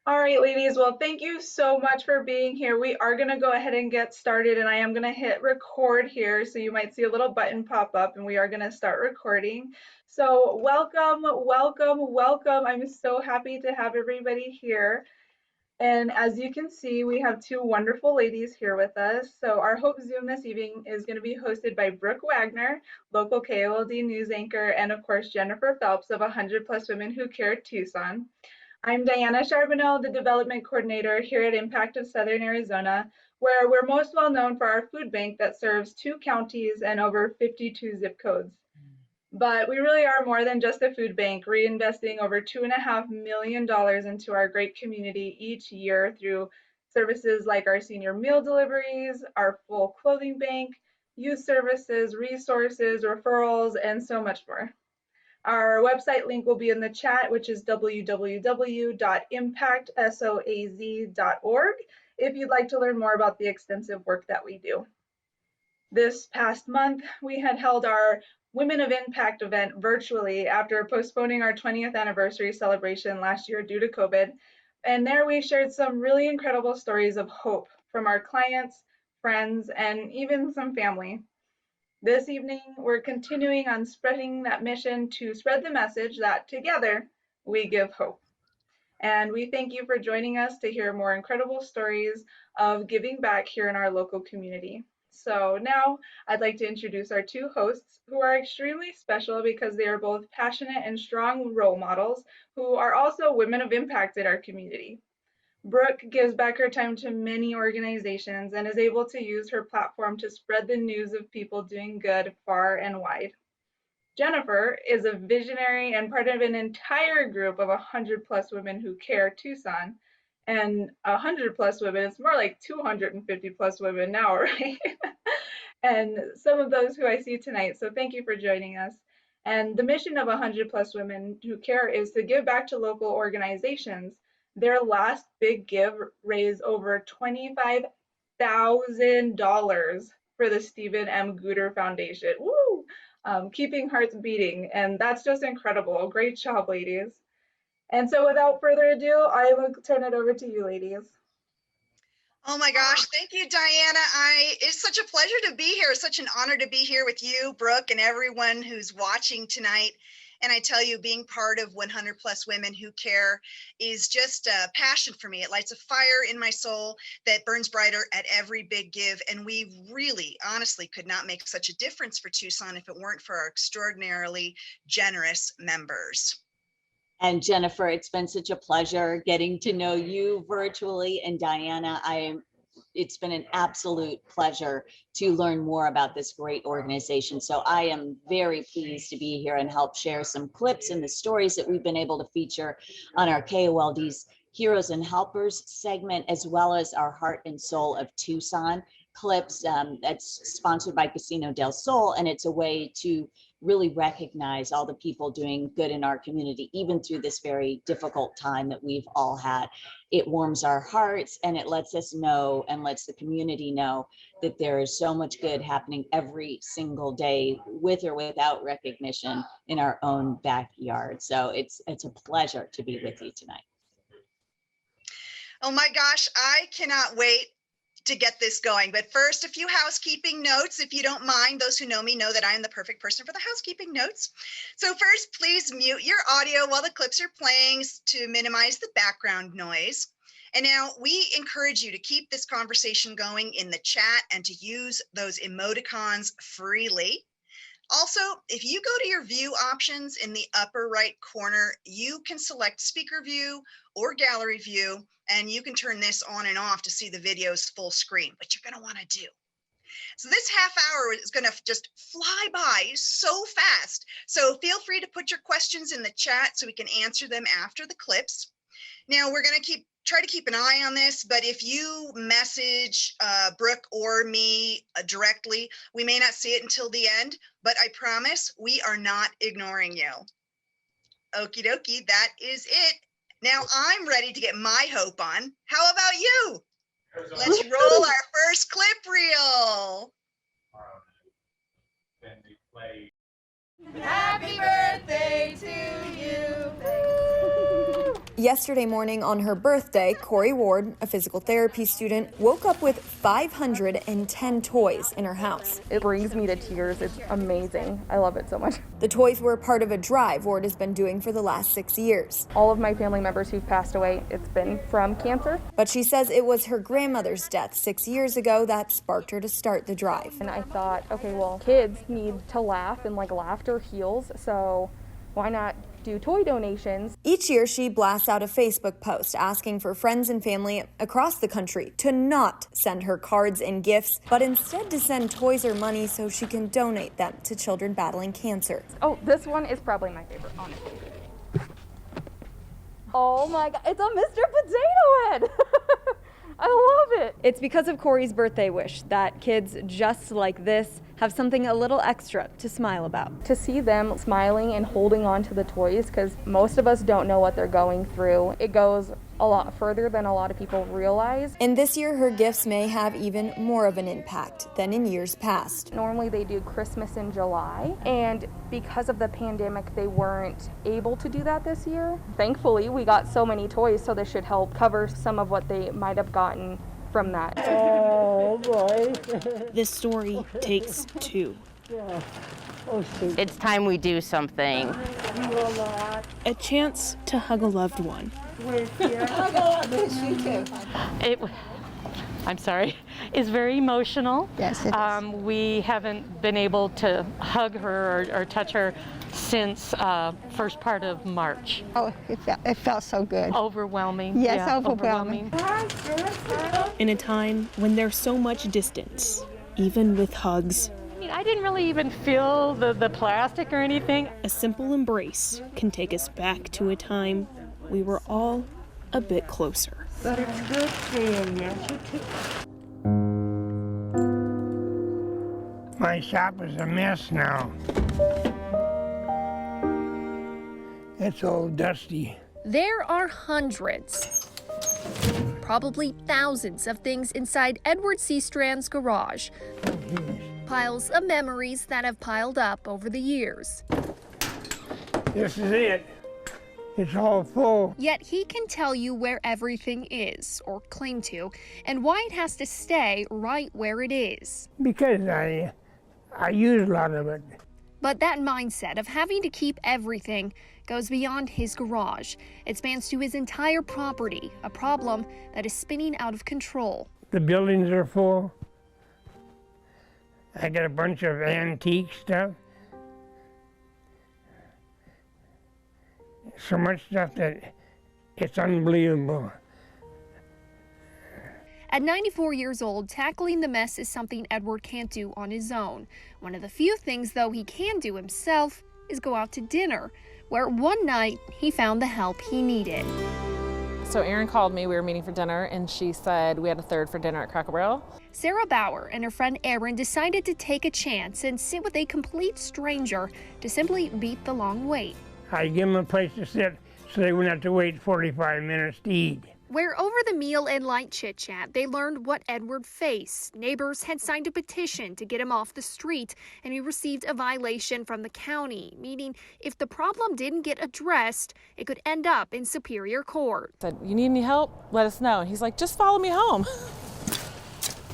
All right, ladies. Well, thank you so much for being here. We are going to go ahead and get started, and I am going to hit record here. So you might see a little button pop up, and we are going to start recording. So welcome, welcome, welcome. I'm so happy to have everybody here. And as you can see, we have two wonderful ladies here with us. So our Hope Zoom this evening is going to be hosted by Brooke Wagner, local KOLD news anchor, and of course, Jennifer Phelps of 100 Plus Women Who Care Tucson. I'm Diana Charbonneau, the development coordinator here at Impact of Southern Arizona, where we're most well known for our food bank that serves 2 counties and over 52 zip codes. But we really are more than just a food bank, reinvesting over $2.5 million into our great community each year through services like our senior meal deliveries, our full clothing bank, youth services, resources, referrals, and so much more. Our website link will be in the chat, which is www.impactsoaz.org if you'd like to learn more about the extensive work that we do. This past month, we had held our Women of Impact event virtually after postponing our 20th anniversary celebration last year due to COVID. And there we shared some really incredible stories of hope from our clients, friends, and even some family. This evening, we're continuing on spreading that mission to spread the message that together we give hope. And we thank you for joining us to hear more incredible stories of giving back here in our local community. So now I'd like to introduce our two hosts who are extremely special because they are both passionate and strong role models who are also women of impact in our community. Brooke gives back her time to many organizations and is able to use her platform to spread the news of people doing good far and wide. Jennifer is a visionary and part of an entire group of 100 plus women who care Tucson. And 100 plus women, it's more like 250 plus women now, right? And some of those who I see tonight. So thank you for joining us. And the mission of 100 plus women who care is to give back to local organizations. Their last big give raised over $25,000 for the Stephen M. Guter Foundation. Woo! Keeping hearts beating, and that's just incredible. Great job, ladies. And so without further ado, I will turn it over to you, ladies. Oh my gosh, thank you, Diana. It's such a pleasure to be here. It's such an honor to be here with you, Brooke, and everyone who's watching tonight. And I tell you, being part of 100 Plus Women Who Care is just a passion for me. It lights a fire in my soul that burns brighter at every big give. And we really, honestly, could not make such a difference for Tucson if it weren't for our extraordinarily generous members. And Jennifer, it's been such a pleasure getting to know you virtually. And Diana, it's been an absolute pleasure to learn more about this great organization. So I am very pleased to be here and help share some clips and the stories that we've been able to feature on our KOLD's Heroes and Helpers segment, as well as our Heart and Soul of Tucson clips. That's sponsored by Casino del Sol, and it's a way to really recognize all the people doing good in our community, even through this very difficult time that we've all had. It warms our hearts and it lets us know and lets the community know that there is so much good happening every single day with or without recognition in our own backyard. So it's a pleasure to be with you tonight. Oh my gosh, I cannot wait to get this going. But first, a few housekeeping notes, if you don't mind. Those who know me know that I am the perfect person for the housekeeping notes. So first, please mute your audio while the clips are playing to minimize the background noise. And now we encourage you to keep this conversation going in the chat and to use those emoticons freely. Also, if you go to your view options in the upper right corner, you can select speaker view or gallery view, and you can turn this on and off to see the videos full screen, but you're gonna wanna do. So this half hour is gonna just fly by so fast. So feel free to put your questions in the chat so we can answer them after the clips. Now we're gonna try to keep an eye on this, but if you message Brooke or me directly, we may not see it until the end, but I promise we are not ignoring you. Okie dokie, that is it. Now I'm ready to get my hope on. How about you? Let's roll our first clip reel. Happy birthday to you. Yesterday morning on her birthday, Corey Ward, a physical therapy student, woke up with 510 toys in her house. It brings me to tears. It's amazing. I love it so much. The toys were part of a drive Ward has been doing for the last 6 years. All of my family members who've passed away, it's been from cancer. But she says it was her grandmother's death 6 years ago that sparked her to start the drive. And I thought, okay, well, kids need to laugh, and like laughter heals, so why not do toy donations? Each year, she blasts out a Facebook post asking for friends and family across the country to not send her cards and gifts, but instead to send toys or money so she can donate them to children battling cancer. Oh, this one is probably my favorite, honestly. Oh my God, it's a Mr. Potato Head! I love it. It's because of Corey's birthday wish that kids just like this have something a little extra to smile about. To see them smiling and holding on to the toys, because most of us don't know what they're going through. It goes a lot further than a lot of people realize. And this year, her gifts may have even more of an impact than in years past. Normally they do Christmas in July, and because of the pandemic, they weren't able to do that this year. Thankfully, we got so many toys, so this should help cover some of what they might have gotten from that. Oh boy. This story takes two. Yeah. Oh, shoot. It's time we do something. A chance to hug a loved one. I'm sorry, is very emotional. Yes, it is. We haven't been able to hug her or touch her since first part of March. Oh, it felt so good. Overwhelming. Yes, yeah, overwhelming. In a time when there's so much distance, even with hugs, I mean, I didn't really even feel the plastic or anything. a simple embrace can take us back to a time we were all a bit closer. But it's good seeing you. My shop is a mess now. It's all dusty. There are hundreds, probably thousands of things inside Edward C. Strand's garage. Piles of memories that have piled up over the years. This is it. It's all full. Yet he can tell you where everything is, or claim to, and why it has to stay right where it is. Because I use a lot of it. But that mindset of having to keep everything goes beyond his garage. It spans to his entire property, a problem that is spinning out of control. The buildings are full. I got a bunch of antique stuff. So much stuff that it's unbelievable. At 94 years old, tackling the mess is something Edward can't do on his own. One of the few things, though, he can do himself is go out to dinner, where one night he found the help he needed. So Erin called me, we were meeting for dinner, and she said we had a third for dinner at Cracker Barrel. Sarah Bauer and her friend Erin decided to take a chance and sit with a complete stranger to simply beat the long wait. I give them a place to sit so they wouldn't have to wait 45 minutes to eat. Where over the meal and light chit-chat, they learned what Edward faced. Neighbors had signed a petition to get him off the street, and he received a violation from the county, meaning if the problem didn't get addressed, it could end up in Superior Court. I said, you need any help? Let us know. And he's like, just follow me home.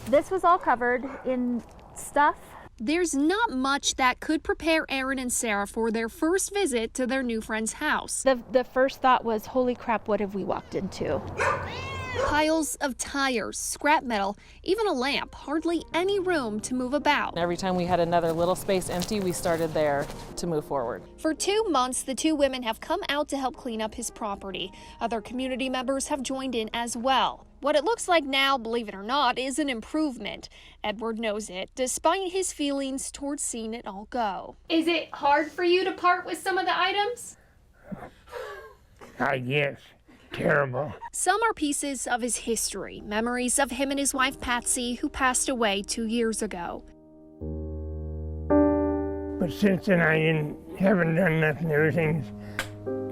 This was all covered in stuff. There's not much that could prepare Erin and Sarah for their first visit to their new friend's house. The first thought was, holy crap, what have we walked into? Piles of tires, scrap metal, even a lamp, hardly any room to move about. Every time we had another little space empty, we started there to move forward. For 2 months, the two women have come out to help clean up his property. Other community members have joined in as well. What it looks like now, believe it or not, is an improvement. Edward knows it, despite his feelings towards seeing it all go. Is it hard for you to part with some of the items? I guess. Terrible. Some are pieces of his history, memories of him and his wife Patsy, who passed away 2 years ago. But since then I haven't done nothing. Everything's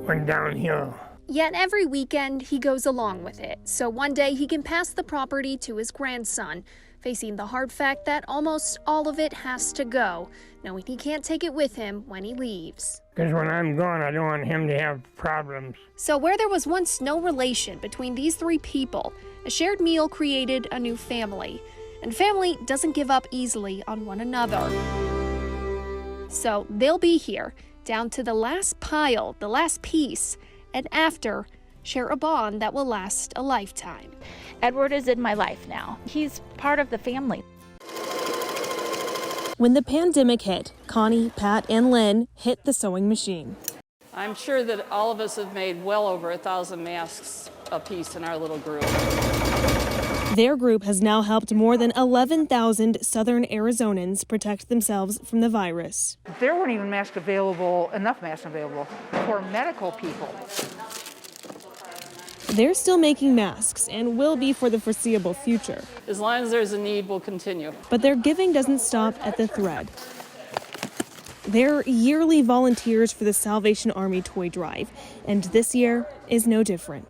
went downhill. Yet every weekend he goes along with it, so one day he can pass the property to his grandson. facing the hard fact that almost all of it has to go, knowing he can't take it with him when he leaves. Because when I'm gone, I don't want him to have problems. So where there was once no relation between these three people, a shared meal created a new family. And family doesn't give up easily on one another. So they'll be here, down to the last pile, the last piece, and after, share a bond that will last a lifetime. Edward is in my life now. He's part of the family. When the pandemic hit, Connie, Pat, and Lynn hit the sewing machine. I'm sure that all of us have made well over 1,000 masks apiece in our little group. Their group has now helped more than 11,000 Southern Arizonans protect themselves from the virus. There weren't even enough masks available for medical people. They're still making masks and will be for the foreseeable future. As long as there's a need, we'll continue. But their giving doesn't stop at the thread. They're yearly volunteers for the Salvation Army Toy Drive, and this year is no different.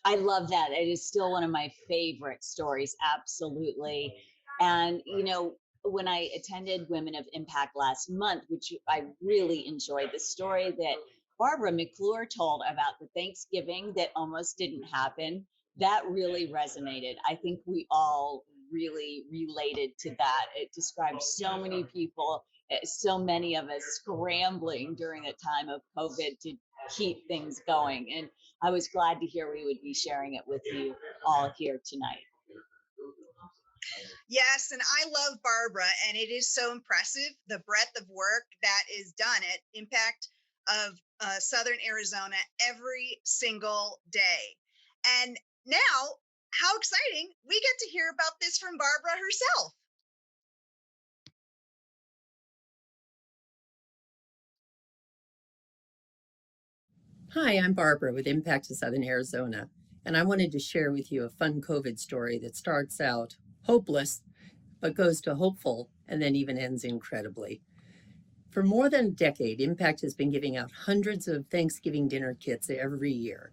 I love that. It is still one of my favorite stories, absolutely. And, you know, when I attended Women of Impact last month, which I really enjoyed, the story that Barbara McClure told about the Thanksgiving that almost didn't happen, that really resonated. I think we all really related to that. It describes so many people, so many of us scrambling during a time of COVID to keep things going. And I was glad to hear we would be sharing it with you all here tonight. Yes, and I love Barbara, and it is so impressive, the breadth of work that is done at Impact of Southern Arizona every single day. And now, how exciting, we get to hear about this from Barbara herself. Hi, I'm Barbara with Impact of Southern Arizona, and I wanted to share with you a fun COVID story that starts out hopeless, but goes to hopeful, and then even ends incredibly. For more than a decade, Impact has been giving out hundreds of Thanksgiving dinner kits every year,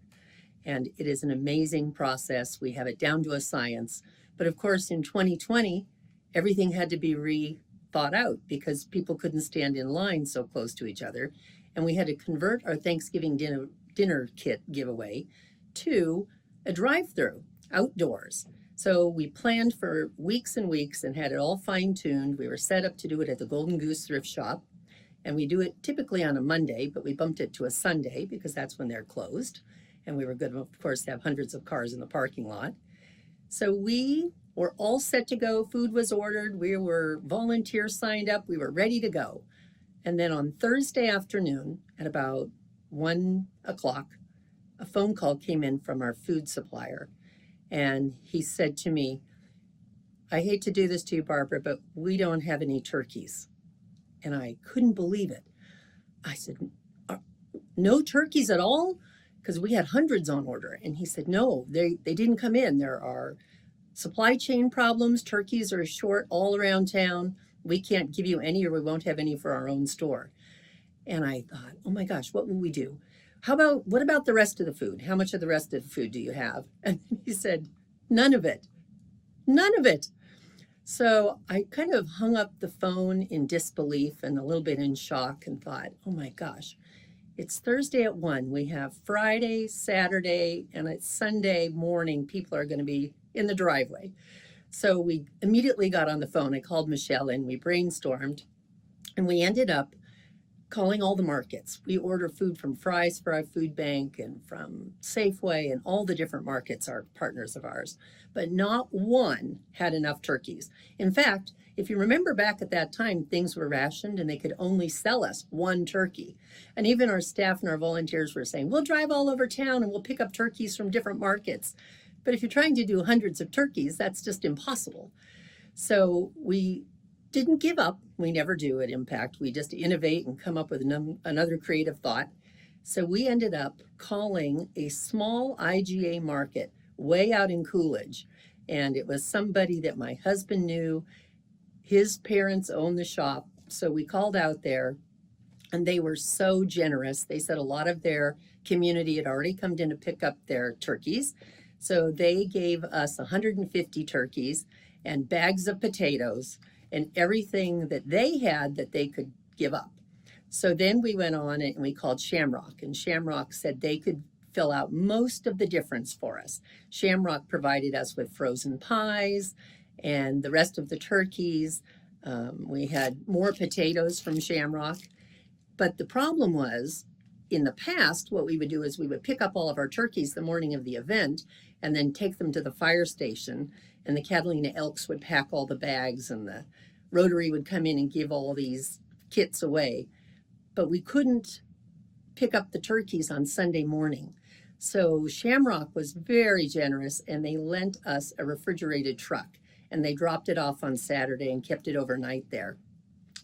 and it is an amazing process. We have it down to a science, but of course in 2020, everything had to be rethought out because people couldn't stand in line so close to each other, and we had to convert our Thanksgiving dinner kit giveaway to a drive-through outdoors. So we planned for weeks and weeks and had it all fine-tuned. We were set up to do it at the Golden Goose Thrift Shop, and we do it typically on a Monday, but we bumped it to a Sunday because that's when they're closed. And we were going to, of course, have hundreds of cars in the parking lot. So we were all set to go. Food was ordered. We were volunteers signed up. We were ready to go. And then on Thursday afternoon at about 1 o'clock, a phone call came in from our food supplier. And he said to me, I hate to do this to you, Barbara, but we don't have any turkeys. And I couldn't believe it. I said, no turkeys at all? Because we had hundreds on order. And he said, no, they didn't come in. There are supply chain problems. Turkeys are short all around town. We can't give you any, or we won't have any for our own store. And I thought, oh my gosh, what will we do? What about the rest of the food? How much of the rest of the food do you have? And he said, none of it. None of it. So I kind of hung up the phone in disbelief and a little bit in shock and thought, oh my gosh, it's Thursday at 1. We have Friday, Saturday, and it's Sunday morning. People are going to be in the driveway. So we immediately got on the phone. I called Michelle and we brainstormed, and we ended up calling all the markets. We order food from Fry's for our food bank and from Safeway, and all the different markets are partners of ours. But not one had enough turkeys. In fact, if you remember back at that time, things were rationed and they could only sell us one turkey. And even our staff and our volunteers were saying, we'll drive all over town and we'll pick up turkeys from different markets. But if you're trying to do hundreds of turkeys, that's just impossible. So we didn't give up. We never do at Impact. We just innovate and come up with another creative thought. So we ended up calling a small IGA market way out in Coolidge. And it was somebody that my husband knew. His parents owned the shop. So we called out there And they were so generous. They said a lot of their community had already come in to pick up their turkeys. So they gave us 150 turkeys and bags of potatoes and everything that they had that they could give up. So then we went on and we called Shamrock, and Shamrock said they could fill out most of the difference for us. Shamrock provided us with frozen pies and the rest of the turkeys. We had more potatoes from Shamrock. But the problem was, in the past, what we would do is we would pick up all of our turkeys the morning of the event and then take them to the fire station, and the Catalina Elks would pack all the bags and the Rotary would come in and give all these kits away. But we couldn't pick up the turkeys on Sunday morning. So Shamrock was very generous, and they lent us a refrigerated truck, and they dropped it off on Saturday and kept it overnight there.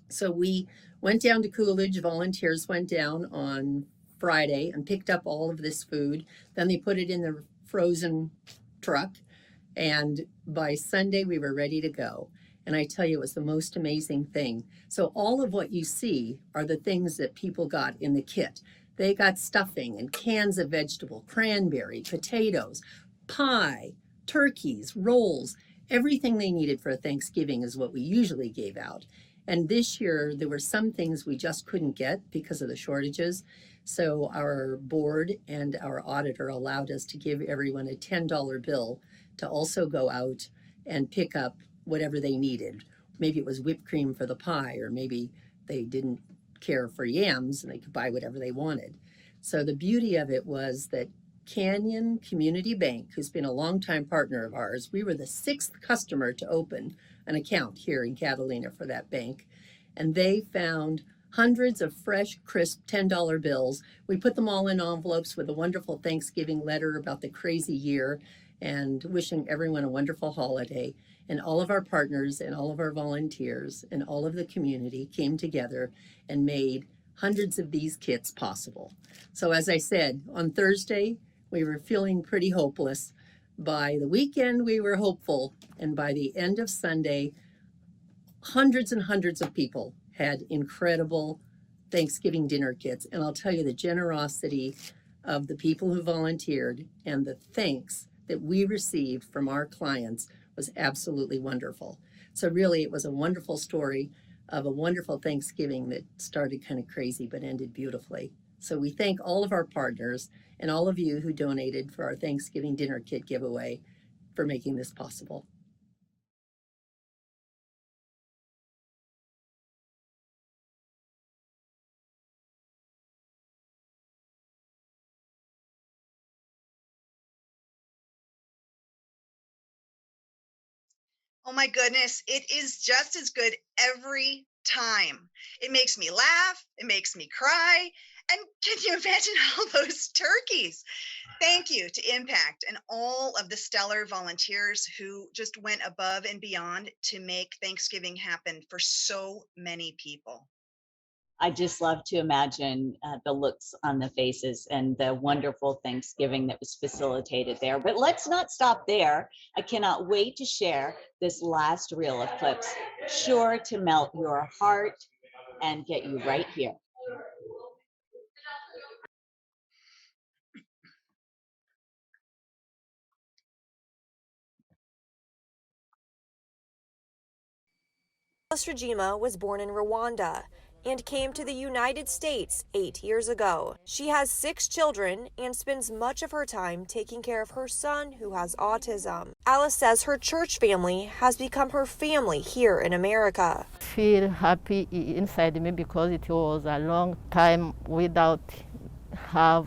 So we went down to Coolidge. Volunteers went down on Friday and picked up all of this food. Then they put it in the frozen truck. And by Sunday, we were ready to go. And I tell you, it was the most amazing thing. So all of what you see are the things that people got in the kit. They got stuffing and cans of vegetable, cranberry, potatoes, pie, turkeys, rolls. Everything they needed for Thanksgiving is what we usually gave out. And this year, there were some things we just couldn't get because of the shortages. So our board and our auditor allowed us to give everyone a $10 bill to also go out and pick up whatever they needed. Maybe it was whipped cream for the pie, or maybe they didn't care for yams and they could buy whatever they wanted. So the beauty of it was that Canyon Community Bank, who's been a longtime partner of ours, we were the 6th customer to open an account here in Catalina for that bank. And they found hundreds of fresh, crisp $10 bills. We put them all in envelopes with a wonderful Thanksgiving letter about the crazy year and wishing everyone a wonderful holiday. And all of our partners and all of our volunteers and all of the community came together and made hundreds of these kits possible. So as I said, on Thursday, we were feeling pretty hopeless. By the weekend, we were hopeful. And by the end of Sunday, hundreds and hundreds of people had incredible Thanksgiving dinner kits. And I'll tell you, the generosity of the people who volunteered and the thanks that we received from our clients was absolutely wonderful. So really, it was a wonderful story of a wonderful Thanksgiving that started kind of crazy but ended beautifully. So we thank all of our partners and all of you who donated for our Thanksgiving dinner kit giveaway for making this possible. Oh my goodness, it is just as good every time. It makes me laugh, it makes me cry, and can you imagine all those turkeys? Thank you to Impact and all of the stellar volunteers who just went above and beyond to make Thanksgiving happen for so many people. I just love to imagine the looks on the faces and the wonderful Thanksgiving that was facilitated there. But let's not stop there. I cannot wait to share this last reel of clips, sure to melt your heart and get you right here. Alice Rajima was born in Rwanda and came to the United States 8 years ago. She has 6 children and spends much of her time taking care of her son who has autism. Alice says her church family has become her family here in America. I feel happy inside me because it was a long time without have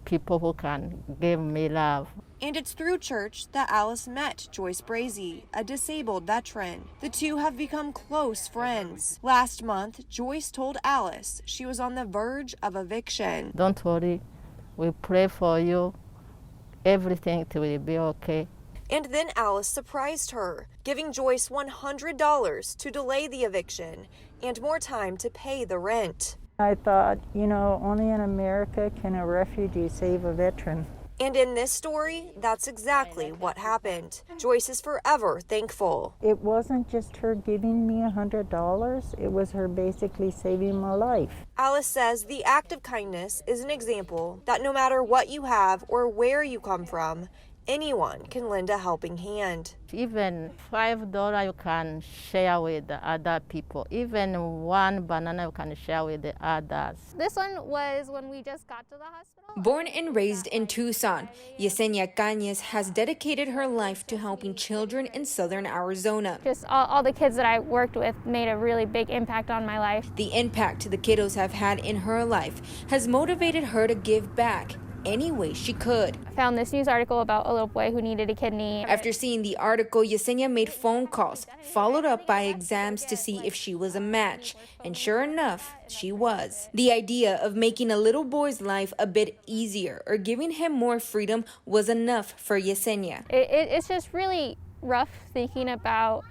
people who can give me love. And it's through church that Alice met Joyce Brazy, a disabled veteran. The two have become close friends. Last month, Joyce told Alice she was on the verge of eviction. Don't worry, we pray for you. Everything will be okay. And then Alice surprised her, giving Joyce $100 to delay the eviction and more time to pay the rent. I thought, only in America can a refugee save a veteran. And in this story, that's exactly what happened. Joyce is forever thankful. It wasn't just her giving me $100, it was her basically saving my life. Alice says the act of kindness is an example that no matter what you have or where you come from, anyone can lend a helping hand. Even $5 you can share with the other people. Even one banana you can share with the others. This one was when we just got to the hospital. Born and raised in Tucson, Yesenia Cañas has dedicated her life to helping children in southern Arizona. Just all the kids that I worked with made a really big impact on my life. The impact the kiddos have had in her life has motivated her to give back any way she could. I found this news article about a little boy who needed a kidney. After seeing the article, Yesenia made phone calls, followed up by exams to see if she was a match. And sure enough, she was. The idea of making a little boy's life a bit easier or giving him more freedom was enough for Yesenia. It's just really rough thinking about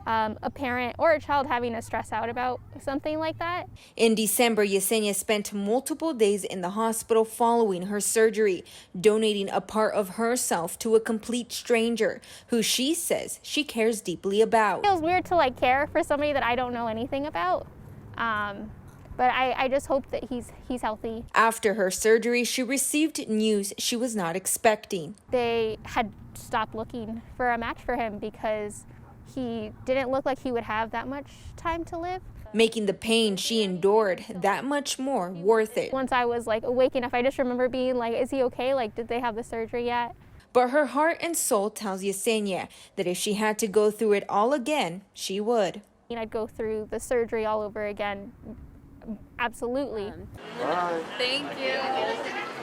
a parent or a child having to stress out about something like that. In December, Yesenia spent multiple days in the hospital following her surgery, donating a part of herself to a complete stranger who she says she cares deeply about. It feels weird to care for somebody that I don't know anything about. But I just hope that he's healthy. After her surgery, she received news she was not expecting. They had stopped looking for a match for him because he didn't look like he would have that much time to live. Making the pain she endured that much more worth it. Once I was awake enough, I just remember being is he okay? Did they have the surgery yet? But her heart and soul tells Yesenia that if she had to go through it all again, she would. I'd go through the surgery all over again. Absolutely. All right. Thank you.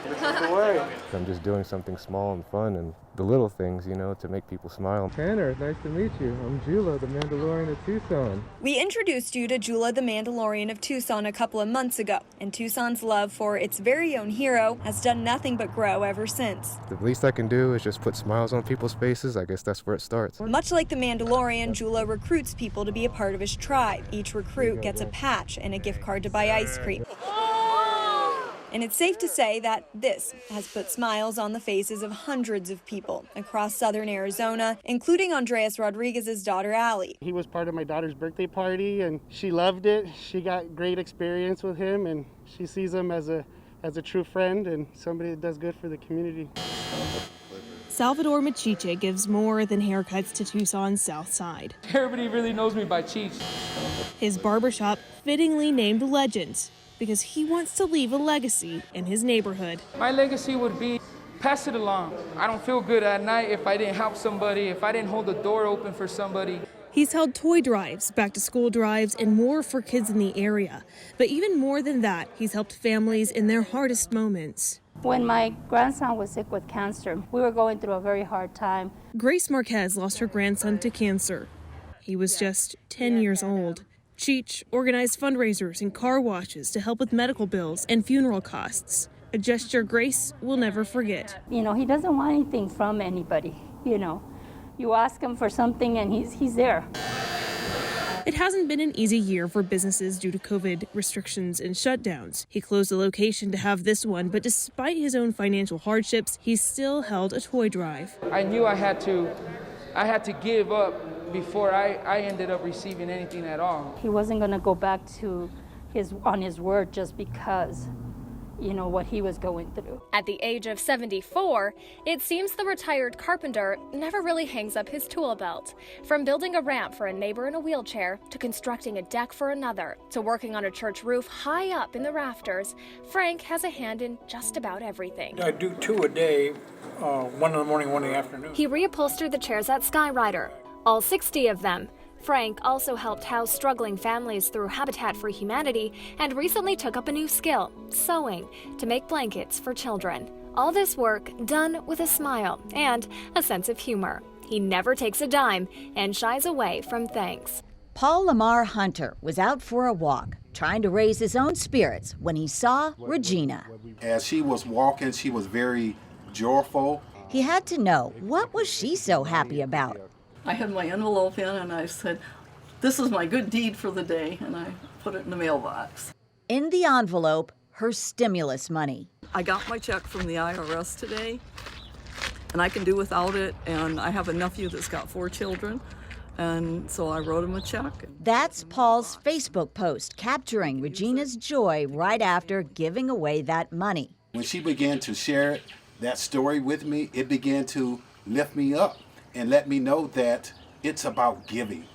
This is the way. I'm just doing something small and fun and the little things, to make people smile. Tanner, nice to meet you. I'm Jula, the Mandalorian of Tucson. We introduced you to Jula, the Mandalorian of Tucson a couple of months ago, and Tucson's love for its very own hero has done nothing but grow ever since. The least I can do is just put smiles on people's faces. I guess that's where it starts. Much like the Mandalorian, Jula recruits people to be a part of his tribe. Each recruit gets a patch and a gift card to buy ice cream. And it's safe to say that this has put smiles on the faces of hundreds of people across southern Arizona, including Andreas Rodriguez's daughter, Allie. He was part of my daughter's birthday party, and she loved it. She got great experience with him, and she sees him as a true friend and somebody that does good for the community. Salvador Machiche gives more than haircuts to Tucson's South Side. Everybody really knows me by Cheech. His barbershop fittingly named Legends because he wants to leave a legacy in his neighborhood. My legacy would be pass it along. I don't feel good at night if I didn't help somebody, if I didn't hold the door open for somebody. He's held toy drives, back-to-school drives, and more for kids in the area. But even more than that, he's helped families in their hardest moments. When my grandson was sick with cancer, we were going through a very hard time. Grace Marquez lost her grandson to cancer. He was just 10 years old. Cheech organized fundraisers and car washes to help with medical bills and funeral costs, a gesture Grace will never forget. He doesn't want anything from anybody, You ask him for something and he's there. It hasn't been an easy year for businesses due to COVID restrictions and shutdowns. He closed the location to have this one, but despite his own financial hardships, he still held a toy drive. I knew I had to give up before I ended up receiving anything at all. He wasn't going to go back to his word just because, what he was going through. At the age of 74, it seems the retired carpenter never really hangs up his tool belt. From building a ramp for a neighbor in a wheelchair, to constructing a deck for another, to working on a church roof high up in the rafters, Frank has a hand in just about everything. I do 2 a day, 1 in the morning, 1 in the afternoon. He reupholstered the chairs at Skyrider, all 60 of them. Frank also helped house struggling families through Habitat for Humanity and recently took up a new skill, sewing, to make blankets for children. All this work done with a smile and a sense of humor. He never takes a dime and shies away from thanks. Paul Lamar Hunter was out for a walk, trying to raise his own spirits when he saw Regina. As she was walking, she was very joyful. He had to know, what was she so happy about? I had my envelope in and I said, "This is my good deed for the day," and I put it in the mailbox. In the envelope, her stimulus money. I got my check from the IRS today, and I can do without it, and I have a nephew that's got 4 children, and so I wrote him a check. That's Paul's Facebook post capturing Regina's joy right after giving away that money. When she began to share that story with me, it began to lift me up and let me know that it's about giving.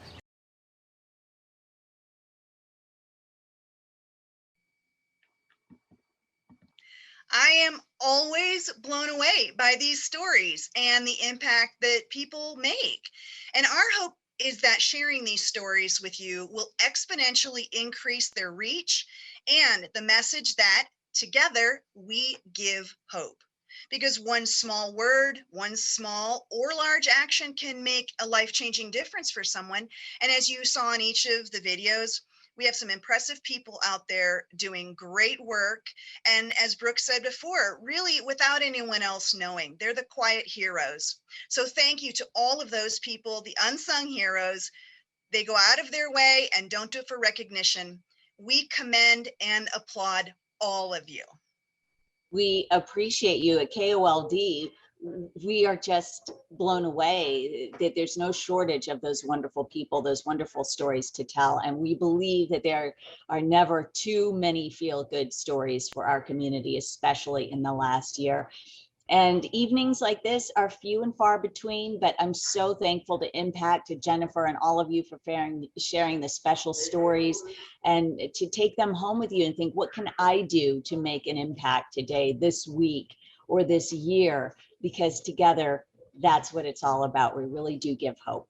I am always blown away by these stories and the impact that people make. And our hope is that sharing these stories with you will exponentially increase their reach and the message that together we give hope. Because one small word, one small or large action can make a life-changing difference for someone. And as you saw in each of the videos, we have some impressive people out there doing great work. And as Brooke said before, really without anyone else knowing, they're the quiet heroes. So thank you to all of those people, the unsung heroes. They go out of their way and don't do it for recognition. We commend and applaud all of you. We appreciate you at KOLD. We are just blown away that there's no shortage of those wonderful people, those wonderful stories to tell. And we believe that there are never too many feel-good stories for our community, especially in the last year. And evenings like this are few and far between, but I'm so thankful to Impact, to Jennifer and all of you for sharing the special stories and to take them home with you and think, what can I do to make an impact today, this week, or this year? Because together, that's what it's all about. We really do give hope.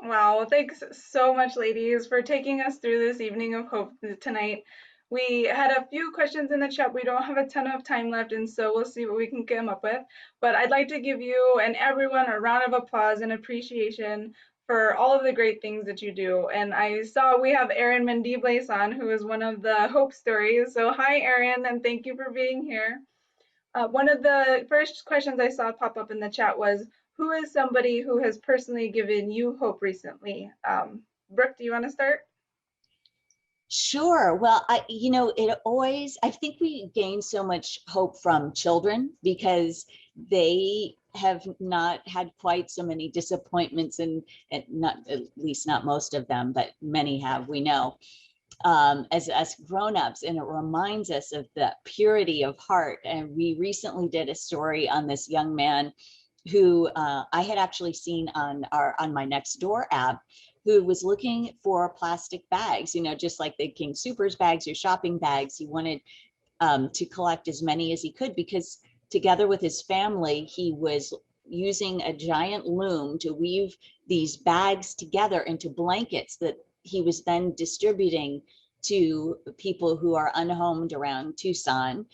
Wow, well, thanks so much, ladies, for taking us through this evening of hope tonight. We had a few questions in the chat. We don't have a ton of time left, and so we'll see what we can come up with. But I'd like to give you and everyone a round of applause and appreciation for all of the great things that you do. And I saw we have Erin Mendibles on, who is one of the Hope Stories. So hi, Erin, and thank you for being here. One of the first questions I saw pop up in the chat was, who is somebody who has personally given you hope recently? Brooke, do you want to start? Sure. Well, I think we gain so much hope from children because they have not had quite so many disappointments and not, at least not most of them, but many have, we know, as us grown-ups, and it reminds us of the purity of heart. And we recently did a story on this young man who I had actually seen on my Nextdoor app, who was looking for plastic bags, just like the King Soopers bags or shopping bags. He wanted to collect as many as he could because together with his family, he was using a giant loom to weave these bags together into blankets that he was then distributing to people who are unhomed around Tucson,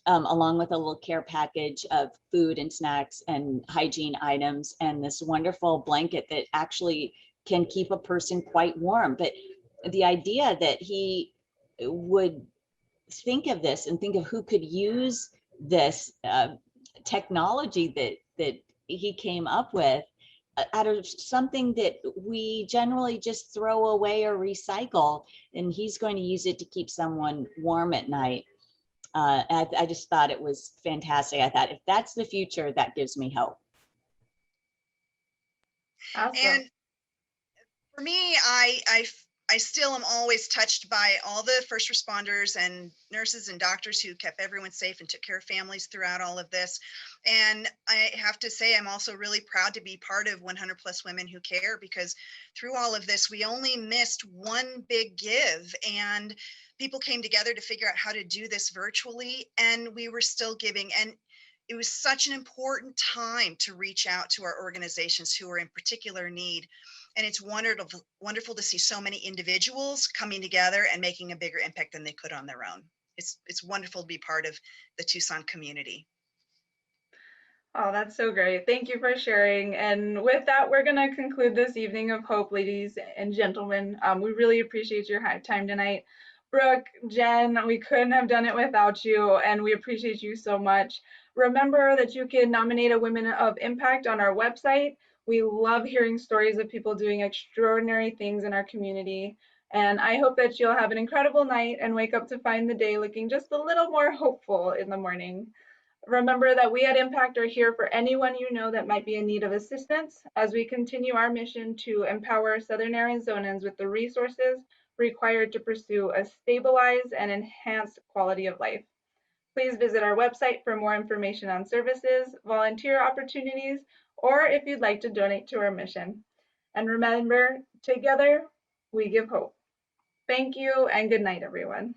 along with a little care package of food and snacks and hygiene items and this wonderful blanket that actually can keep a person quite warm. But the idea that he would think of this and think of who could use this technology that he came up with out of something that we generally just throw away or recycle, and he's going to use it to keep someone warm at night. I just thought it was fantastic. I thought, if that's the future, that gives me hope. Awesome. And for me, I still am always touched by all the first responders and nurses and doctors who kept everyone safe and took care of families throughout all of this. And I have to say, I'm also really proud to be part of 100 Plus Women Who Care, because through all of this, we only missed one big give, and people came together to figure out how to do this virtually, and we were still giving. And it was such an important time to reach out to our organizations who are in particular need. And it's wonderful to see so many individuals coming together and making a bigger impact than they could on their own. It's wonderful to be part of the Tucson community. Oh, that's so great. Thank you for sharing. And with that, we're going to conclude this evening of hope, ladies and gentlemen. We really appreciate your time tonight. Brooke, Jen, we couldn't have done it without you, and we appreciate you so much. Remember that you can nominate a Women of Impact on our website. We love hearing stories of people doing extraordinary things in our community. And I hope that you'll have an incredible night and wake up to find the day looking just a little more hopeful in the morning. Remember that we at Impact are here for anyone you know that might be in need of assistance as we continue our mission to empower Southern Arizonans with the resources required to pursue a stabilized and enhanced quality of life. Please visit our website for more information on services, volunteer opportunities, or if you'd like to donate to our mission. And remember, together we give hope. Thank you and good night, everyone.